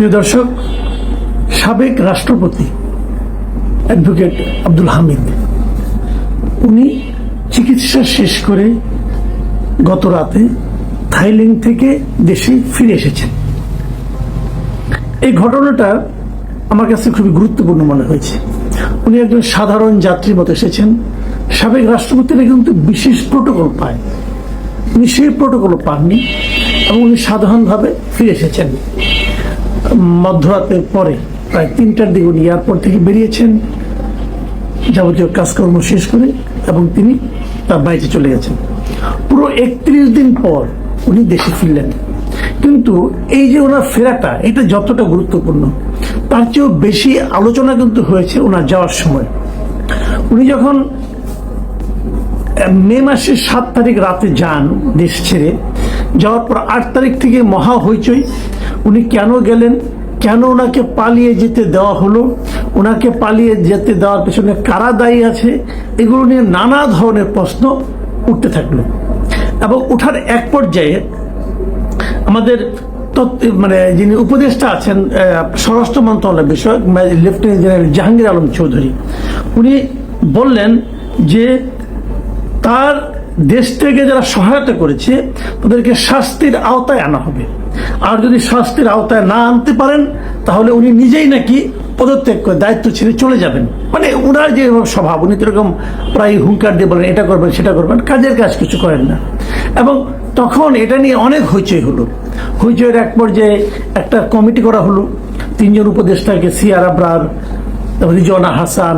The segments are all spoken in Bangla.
প্রিয় দর্শক, সাবেক রাষ্ট্রপতি অ্যাডভোকেট আব্দুল হামিদ উনি চিকিৎসা শেষ করে গত রাতে থাইল্যান্ড থেকে দেশে ফিরে এসেছেন। এই ঘটনাটা আমার কাছে খুবই গুরুত্বপূর্ণ মনে হয়েছে। উনি একজন সাধারণ যাত্রীর মতো এসেছেন। সাবেক রাষ্ট্রপতিরা কিন্তু বিশেষ প্রোটোকল পায়, উনি সেই প্রোটোকল পাননি এবং উনি সাধারণভাবে ফিরে এসেছেন। মধ্যরাতের পরে প্রায় 3টার দিকে উনি এয়ারপোর্ট থেকে বেরিয়েছেন যাবতীয় কাজকর্ম শেষ করে, এবং তিনি তার বাড়িতে চলে গেছেন। পুরো 31 দিন পর উনি দেশে ফিরলেন। কিন্তু এই যে ওনার ফেরাটা, এটা যতটা গুরুত্বপূর্ণ তার চেয়েও বেশি আলোচনা কিন্তু হয়েছে ওনার যাওয়ার সময়। উনি যখন মে মাসের 7 তারিখ রাতে যান দেশ ছেড়ে, যাওয়ার পর 8 তারিখ থেকে মহা হইচই। উনি কেন গেলেন, কেন ওনাকে পালিয়ে যেতে দেওয়া হলো, ওনাকে পালিয়ে যেতে দেওয়ার পেছনে কারা দায়ী আছে, এগুলো নিয়ে নানা ধরনের প্রশ্ন উঠতে থাকলো। এবং ওঠার এক পর্যায়ে আমাদের যিনি উপদেষ্টা আছেন স্বরাষ্ট্র মন্ত্রণালয় বিষয়ক লেফটেন্যান্ট জেনারেল জাহাঙ্গীর আলম চৌধুরী, উনি বললেন যে তার দেশ থেকে যারা সহায়তা করেছে তাদেরকে শাস্তির আওতায় আনা হবে, আর যদি শাস্তির আওতায় না আনতে পারেন তাহলে উনি নিজেই নাকি পদত্যাগ করে দায়িত্ব ছেড়ে চলে যাবেন। মানে ওনার যে স্বভাব, উনি এরকম প্রায় হুঙ্কার দিয়ে বলেন এটা করবেন সেটা করবেন, কাজের কাজ কিছু করেন না। এবং তখন এটা নিয়ে অনেক হইচই হলো। হইচইয়ের এক পর্যায়ে একটা কমিটি করা হলো, 3 জন উপদেষ্টাকে, সিআর আবরার, রিজওয়ানা হাসান,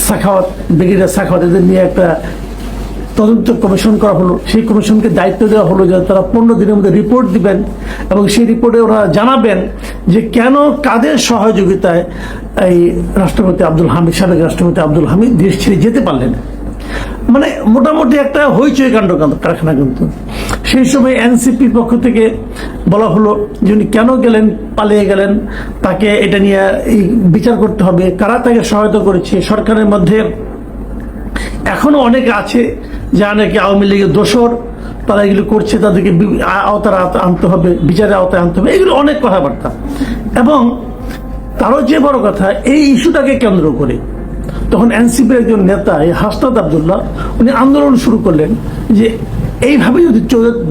সাখাওয়াত, ব্রিগেডিয়ার সাখাওয়াত, এদের নিয়ে একটা তদন্ত কমিশন করা হলো। সেই কমিশনকে দায়িত্ব দেওয়া হলো যে তারা 15 দিনের মধ্যে রিপোর্ট দিবেন, এবং সেই রিপোর্টে ওরা জানাবেন যে কেন, কাদের সহযোগিতায় এই রাষ্ট্রপতি আব্দুল হামিদ, সাবেক রাষ্ট্রপতি আব্দুল হামিদ দেশ ছেড়ে যেতে পারলেন। মানে মোটামুটি একটা হইচই কাণ্ড কারখানা। কিন্তু সেই সময় এনসিপির পক্ষ থেকে বলা হলো যে উনি কেন গেলেন, পালিয়ে গেলেন, তাকে এটা নিয়ে এই বিচার করতে হবে, কারা তাকে সহায়তা করেছে। সরকারের মধ্যে এখনো অনেকে আছে যা নাকি আওয়ামী লীগের দোসর, তারা এগুলো করছে, তাদেরকে আওতায় আনতে হবে, বিচারের আওতায় আনতে হবে, এগুলো অনেক কথাবার্তা। এবং তারও যে বড় কথা, এই ইস্যুটাকে কেন্দ্র করে তখন এনসিপির একজন নেতা হাসনাত আবদুল্লাহ উনি আন্দোলন শুরু করলেন যে এইভাবে যদি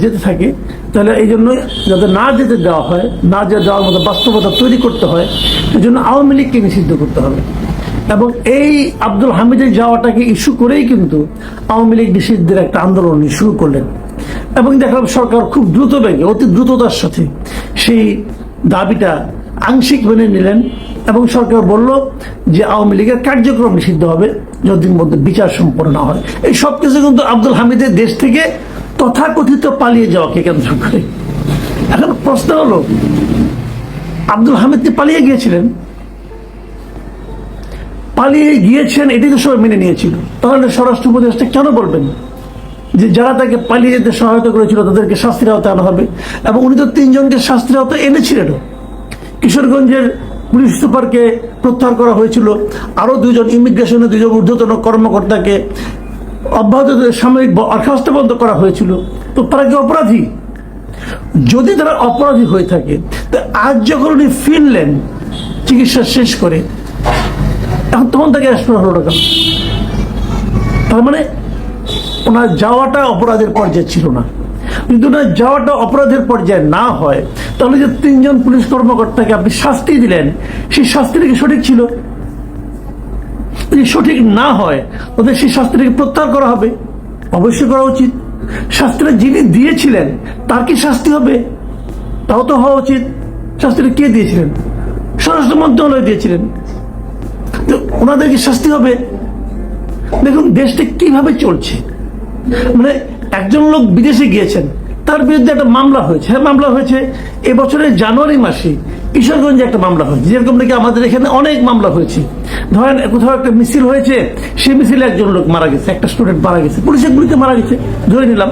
যেতে থাকে তাহলে এই জন্য যাতে না যেতে দেওয়া হয়, না যেতে দেওয়ার মতো বাস্তবতা তৈরি করতে হয়, সেই জন্য আওয়ামী লীগকে নিষিদ্ধ করতে হবে। এবং এই আব্দুল হামিদের যাওয়াটাকে ইস্যু করেই কিন্তু আওয়ামী লীগ নিষিদ্ধের একটা আন্দোলন শুরু করলেন। এবং দেখলাম সরকার খুব দ্রুত বেগে, অতি দ্রুততার সাথে সেই দাবিটা আংশিক মেনে নিলেন, এবং সরকার বলল যে আওয়ামী লীগের কার্যক্রম নিষিদ্ধ হবে যতদিন মধ্যে বিচার সম্পন্ন না হয়। এই সব কিছু কিন্তু আব্দুল হামিদের দেশ থেকে তথাকথিত পালিয়ে যাওয়াকে কেন্দ্র করে। এখন প্রশ্ন হলো, আব্দুল হামিদ কি পালিয়ে গিয়েছিলেন? পালিয়ে গিয়েছেন এটি তো সবাই মেনে নিয়েছিল, তাহলে স্বরাষ্ট্র উপদেষ্টা কেন বলবেন যে যারা তাকে পালিয়ে যেতে সহায়তা করেছিল তাদেরকে শাস্তির আওতায় আনা হবে? এবং উনি তো 3 জনকে শাস্তির আওতায় এনেছিলেন। কিশোরগঞ্জের পুলিশ সুপারকে প্রত্যাহার করা হয়েছিল, আরো 2 জন ইমিগ্রেশনের 2 জন ঊর্ধ্বতন কর্মকর্তাকে অব্যাহত সাময়িক বরখাস্ত বন্ধ করা হয়েছিল। তো তারা কি অপরাধী? যদি তারা অপরাধী হয়ে থাকে, তো আজ যখন উনি ফিরলেন চিকিৎসা শেষ করে, এখন তখন তাকে অ্যারেস্ট করা হলো না। তার মানে ওনার যাওয়াটা অপরাধের পর্যায়ে ছিল না। কিন্তু ওনার যাওয়াটা অপরাধের পর্যায়ে না হয়, তাহলে যে 3 জন পুলিশ কর্মকর্তাকে আপনি শাস্তি দিলেন, সেই শাস্তিটা কি সঠিক ছিল? যদি সঠিক না হয় ওদের সেই শাস্তিটাকে প্রত্যাহার করা হবে, অবশ্যই করা উচিত। শাস্তিটা যিনি দিয়েছিলেন তার কি শাস্তি হবে? তাও তো হওয়া উচিত। শাস্তিটা কে দিয়েছিলেন? স্বরাষ্ট্র মন্ত্রণালয় দিয়েছিলেন, তো ওনাদের কি শাস্তি হবে? দেখুন দেশটা কিভাবে চলছে। মানে একজন লোক বিদেশে গিয়েছেন, তার বিরুদ্ধে একটা মামলা হয়েছে। হ্যাঁ, মামলা হয়েছে এবছরের জানুয়ারি মাসে কিশোরগঞ্জে একটা মামলা হয়েছে, যেরকম নাকি আমাদের এখানে অনেক মামলা হয়েছে। ধরেন কোথাও একটা মিছিল হয়েছে, সেই মিছিলে একজন লোক মারা গেছে, একটা স্টুডেন্ট মারা গেছে, পুলিশের গুলিতে মারা গেছে ধরে নিলাম,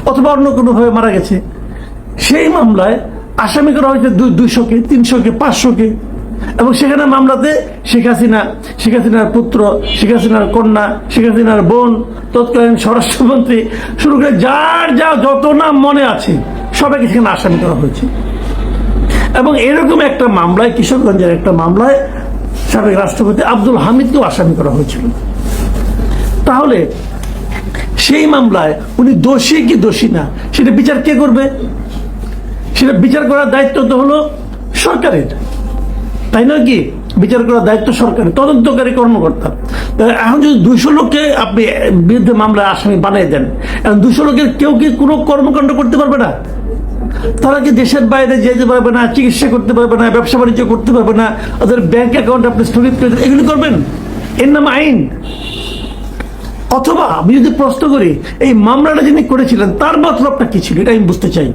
অথবা অন্য কোনোভাবে মারা গেছে। সেই মামলায় আসামি করা হয়েছে 200-কে, 300-কে, 500-কে। এবং সেখানে মামলাতে শেখ হাসিনার পুত্র, শেখ হাসিনার কন্যা, শেখ হাসিনার বোন, তৎকালীন স্বরাষ্ট্রমন্ত্রী শুরু করে যার যা যত নাম মনে আছে সবাইকে সেখানে আসামি করা হয়েছে। এবং এরকম একটা মামলায়, কিশোরগঞ্জের একটা মামলায় সাবেক রাষ্ট্রপতি আব্দুল হামিদকেও আসামি করা হয়েছিল। তাহলে সেই মামলায় উনি দোষী কি দোষী না সেটা বিচার কে করবে? সেটা বিচার করার দায়িত্ব তো হলো সরকারের, তাই নয় কি? বিচার করার দায়িত্ব সরকারের, তদন্তকারী কর্মকর্তা। এখন যদি 200 লোককে আপনি বিরুদ্ধে মামলায় আসামি বানিয়ে দেন, এখন 200 লোকের কেউ কি কোনো কর্মকাণ্ড করতে পারবে না? তারা কি দেশের বাইরে যেতে পারবে না, চিকিৎসা করতে পারবে না, ব্যবসা বাণিজ্য করতে পারবে না, ওদের ব্যাংক অ্যাকাউন্ট আপনি স্থগিত করে এগুলি করবেন? এর নাম আইন। অথবা আমি যদি প্রশ্ন করি, এই মামলাটা যিনি করেছিলেন তার মতলবটা কি ছিল, এটা আমি বুঝতে চাই।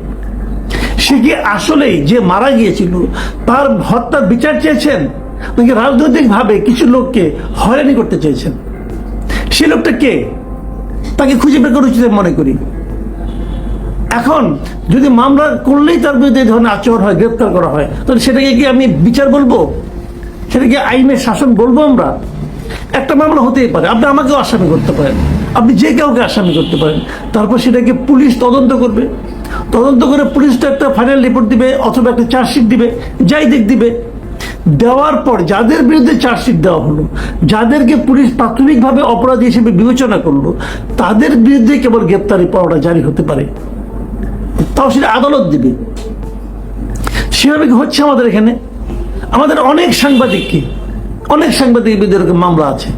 সে কি আসলেই যে মারা গিয়েছিল তার হত্যার বিচার চেয়েছেন, নাকি রাজনৈতিকভাবে কিছু লোককে হয়রানি করতে চেয়েছেন? সে লোকটা কে, তাকে খুঁজে বের করা উচিত মনে করি। এখন যদি মামলা করলেই তার বিরুদ্ধে এই ধরনের আচরণ হয়, গ্রেপ্তার করা হয়, তাহলে সেটাকে কি আমি বিচার বলবো? সেটাকে আইনের শাসন বলবো আমরা? একটা মামলা হতেই পারে, আপনি আমাকেও আসামি করতে পারেন, আপনি যে কাউকে আসামি করতে পারেন, তারপর সেটাকে পুলিশ তদন্ত করবে, তদন্ত করে পুলিশ তো একটা ফাইনাল রিপোর্ট দিবে অথবা একটা চার্জশিট দিবে, যাই দিবে। দেওয়ার পর যাদের বিরুদ্ধে চার্জশিট দেওয়া হলো, যাদেরকে পুলিশ প্রাথমিকভাবে অপরাধী হিসেবে বিবেচনা করলো, তাদের বিরুদ্ধে কেবল গ্রেপ্তারি পরোয়ানা জারি হতে পারে, তাও সেটা আদালত দিবে। সেভাবে কি হচ্ছে আমাদের এখানে? আমাদের অনেক সাংবাদিক বিরুদ্ধে এরকম মামলা আছে,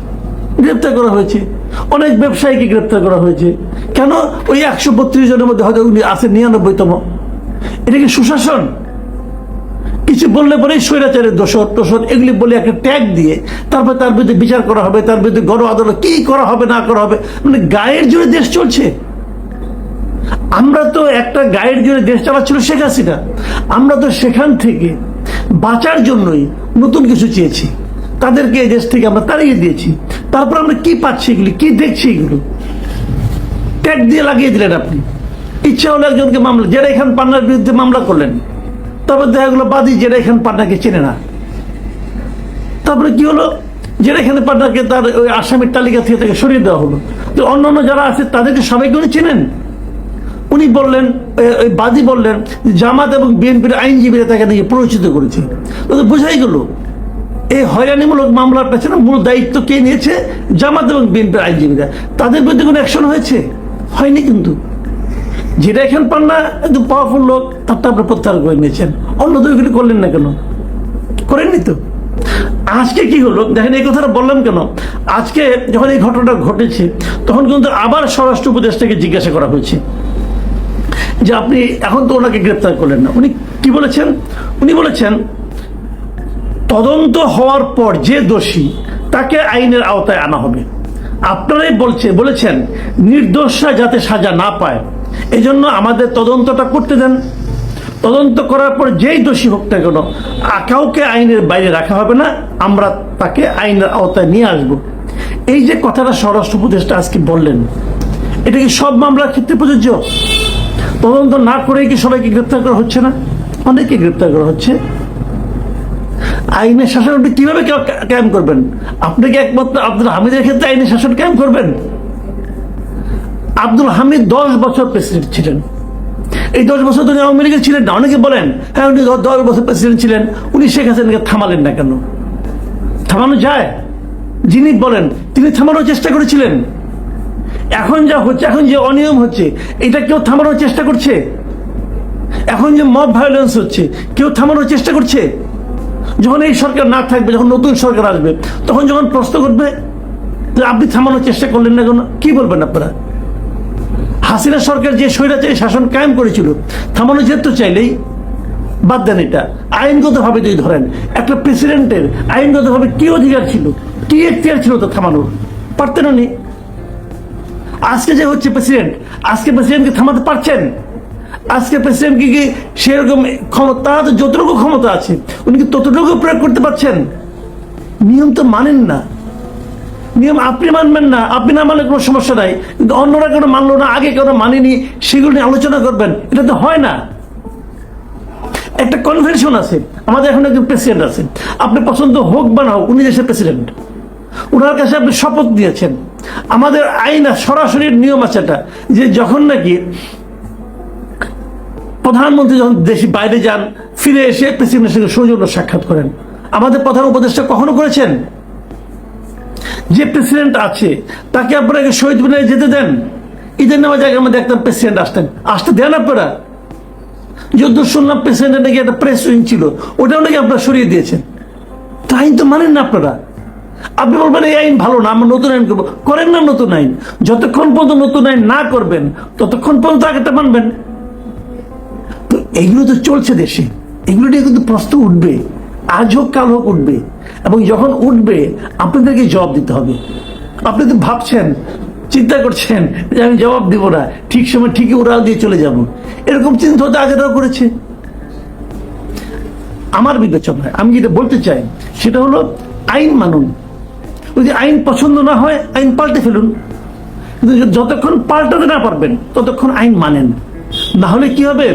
গ্রেপ্তার করা হয়েছে, অনেক ব্যবসায়ীকে গ্রেপ্তার করা হয়েছে। কেন? ওই 132 জনের মধ্যে হয়তো উনি আছে 99তম। এটা কি সুশাসন? কিছু বললে পরে স্বৈরাচারের দোষর এগুলি বলে একটা ট্যাগ দিয়ে তারপর তার বিরুদ্ধে বিচার করা হবে, তার বিরুদ্ধে গণ আদালত কি করা হবে না করা হবে, মানে গায়ের জোরে দেশ চলছে। আমরা তো একটা গায়ের জোরে দেশ চালাচ্ছিল শেখ হাসিনা, আমরা তো সেখান থেকে বাঁচার জন্যই নতুন কিছু চেয়েছি, তাদেরকে এই দেশ থেকে আমরা তাড়িয়ে দিয়েছি। তারপর আমরা কি পাচ্ছি, এগুলি কি দেখছি, এগুলো ট্যাগ দিয়ে লাগিয়ে দিলেন আপনি। ইচ্ছা হলো একজনকে মামলা, যারা এখান পান্নার বিরুদ্ধে মামলা করলেন, তারপর দেখা গেলো বাদী যারা এখান পান্নাকে চেনে না, তারপরে কি হলো, যারা এখানে পান্নাকে তার ওই আসামির তালিকা থেকে তাকে সরিয়ে দেওয়া হলো। তো অন্যান্য যারা আছে তাদেরকে সবাইকে উনি চেনেন। উনি বললেন, ওই বাদী বললেন জামাত এবং বিএনপির আইনজীবীরা তাকে নাকি প্ররোচিত করেছে। তো বোঝাই গেল এই হয়রানিমূলক মামলার পেছনে মূল দায়িত্ব কে নিয়েছে? জামাত এবং বিএনপির আইনজীবীরা। তাদের বিরুদ্ধে কোনো অ্যাকশন হয়েছে? হয়নি। কিন্তু যেটা এখন পান না, একদম পাওয়ারফুল লোক, তারটা আপনি প্রত্যাহার করে নিয়েছেন, অন্য তো এগুলি করলেন না কেন? করেননি তো। আজকে কি হলো দেখেন, এই কথাটা বললাম কেন? আজকে যখন এই ঘটনাটা ঘটেছে তখন কিন্তু আবার স্বরাষ্ট্র উপদেষ্টাকে জিজ্ঞাসা করা হয়েছে যে আপনি এখন তো ওনাকে গ্রেপ্তার করলেন না। উনি কি বলেছেন? উনি বলেছেন তদন্ত হওয়ার পর যে দোষী তাকে আইনের আওতায় আনা হবে। আপনারাই বলেছেন নির্দোষরা যাতে সাজা না পায়, এজন্য আমাদের তদন্তটা করতে দেন। তদন্ত করার পর যেই দোষী হোক না কেন, কাউকে আইনের বাইরে রাখা হবে না, আমরা তাকে আইনের আওতায় নিয়ে আসব। এই যে কথাটা স্বরাষ্ট্র উপদেষ্টা আজকে বললেন, এটা কি সব মামলার ক্ষেত্রে প্রযোজ্য? তদন্ত না করে কি সবাইকে গ্রেপ্তার করা হচ্ছে না? অনেকে গ্রেপ্তার করা হচ্ছে। আইনের শাসন আপনি কিভাবে কায়েম করবেন? আপনি কি একমাত্র আব্দুল হামিদের ক্ষেত্রে আইনের শাসন কায়েম করবেন? আব্দুল হামিদ 10 বছর প্রেসিডেন্ট ছিলেন। এই 10 বছর তো আওয়ামী লীগের ছিলেন না। অনেকে বলেন হ্যাঁ উনি 10 বছর প্রেসিডেন্ট ছিলেন, উনি শেখ হাসিনাকে থামালেন না কেন? থামানো যায়? যিনি বলেন তিনি থামানোর চেষ্টা করেছিলেন। এখন যা হচ্ছে, এখন যে অনিয়ম হচ্ছে, এটা কেউ থামানোর চেষ্টা করছে? এখন যে মব ভায়োলেন্স হচ্ছে, কেউ থামানোর চেষ্টা করছে? যখন এই সরকার না থাকবে, যখন নতুন সরকার আসবে, তখন যখন প্রশ্ন করবে আপনি থামানোর চেষ্টা করলেন না কেন, কি বলবেন আপনারা? হাসিনা সরকার যে স্বৈরাচারী শাসন কায়েম করেছিল, থামানো যেত চাইলেই। বাদ দেন এটা, আইনগতভাবে যদি ধরেন একটা প্রেসিডেন্টের আইনগতভাবে কি অধিকার ছিল, কি এখতিয়ার ছিল তো থামানোর? পারতেন উনি। আজকে যে হচ্ছে প্রেসিডেন্ট, আজকে প্রেসিডেন্টকে থামাতে পারছেন? আজকে প্রেসিডেন্টকে কি সেরকম ক্ষমতা, যতটুকু ক্ষমতা আছে উনি কি ততটুকু প্রয়োগ করতে পারছেন? নিয়ম তো মানেন না। নিয়ম আপনি মানবেন না, আপনি না মানলে কোনো সমস্যা নাই, কিন্তু অন্যরা কেন মানলো না, আগে কেন মানেনি, সেগুলো নিয়ে আলোচনা করবেন, এটা তো হয় না। একটা কনভেনশন আছে, আমাদের এখন একজন প্রেসিডেন্ট আছেন, আপনি পছন্দ হোক বা না হোক, উনি দেশের প্রেসিডেন্ট, ওনার কাছে আপনি শপথ দিয়েছেন। আমাদের আইন সরাসরি নিয়ম আছে এটা, যে যখন নাকি প্রধানমন্ত্রী যখন দেশে বাইরে যান, ফিরে এসে প্রেসিডেন্টের সঙ্গে সৌজন্য সাক্ষাৎ করেন। আমাদের প্রধান উপদেষ্টা কখনো করেছেন? যে প্রেসিডেন্ট আছে তাকে আপনাকে শহীদ মিনারে যেতে দেন? ঈদের নামাজ আগে আমরা দেখতাম প্রেসিডেন্ট আসতে দেন আপনারা? যদ্দ শুনলাম প্রেসিডেন্টের নাকি একটা প্রেস উইং ছিল, ওটাও নাকি আপনারা সরিয়ে দিয়েছেন। তো আইন তো মানেন না আপনারা। আপনি বলবেন এই আইন ভালো না, আমরা নতুন আইন করবো। করেন না নতুন আইন। যতক্ষণ পর্যন্ত নতুন আইন না করবেন ততক্ষণ পর্যন্ত আগেটা মানবেন। তো এইগুলো তো চলছে দেশে, এগুলো নিয়ে কিন্তু প্রশ্ন উঠবে, আজ হোক কাল হোক উঠবে, এবং যখন উঠবে আপনাদেরকে জবাব দিতে হবে। আপনি তো ভাবছেন, চিন্তা করছেন যে আমি জবাব দিব না, ঠিক সময় ঠিকই উড়াল দিয়ে চলে যাব, এরকম চিন্তা হতে আগেটাও করেছে। আমার বিবেচনায় আমি যেটা বলতে চাই সেটা হলো আইন মানুন। যদি আইন পছন্দ না হয় আইন পাল্টে ফেলুন, কিন্তু যতক্ষণ পাল্টাতে না পারবেন ততক্ষণ আইন মানেন। না হলে কি হবে,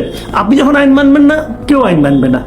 আপনি যখন আইন মানবেন না কেউ আইন মানবে না।